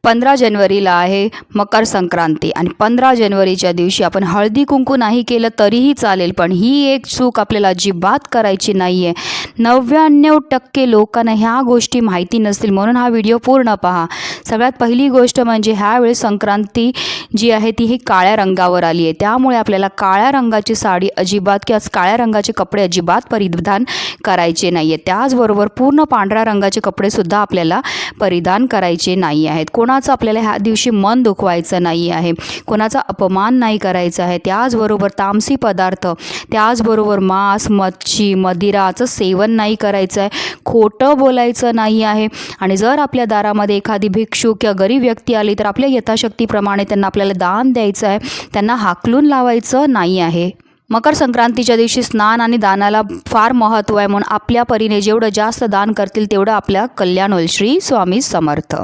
15 जानेवारीला आहे मकर संक्रांती आणि 15 जानेवारीच्या दिवशी आपण हळदी कुंकू नाही केलं तरीही चालेल, पण ही एक चूक आपल्याला अजिबात करायची नाही आहे. 99% लोकांना ह्या गोष्टी माहिती नसतील, म्हणून हा व्हिडिओ पूर्ण पहा. सगळ्यात पहिली गोष्ट म्हणजे ह्यावेळेस संक्रांती जी आहे ती ही काळ्या रंगावर आली आहे, त्यामुळे आपल्याला काळ्या रंगाची साडी अजिबात किंवा काळ्या रंगाचे कपडे अजिबात परिधान करायचे नाही आहे. त्याचबरोबर पूर्ण पांढऱ्या रंगाचे कपडेसुद्धा आपल्याला परिधान करायचे नाही आहेत. कोणाचं आपल्याला ह्या दिवशी मन दुखवायचं नाही आहे, कोणाचा अपमान नाही करायचा आहे. त्याचबरोबर तामसी पदार्थ, त्याचबरोबर मांस, मच्छी, मदिराचं सेवन नाही करायचं आहे, खोटं बोलायचं नाही आहे. आणि जर आपल्या दारामध्ये एखादी भिक्षुक किंवा गरीब व्यक्ती आली तर आपल्या यथाशक्तीप्रमाणे त्यांना आपल्याला दान द्यायचं आहे, त्यांना हाकलून लावायचं नाही आहे. मकर संक्रांतीच्या दिवशी स्नान आणि दानाला फार महत्त्व आहे, म्हणून आपल्या परीने जेवढं जास्त दान करतील तेवढं आपल्या कल्याण होईल. श्री स्वामी समर्थ.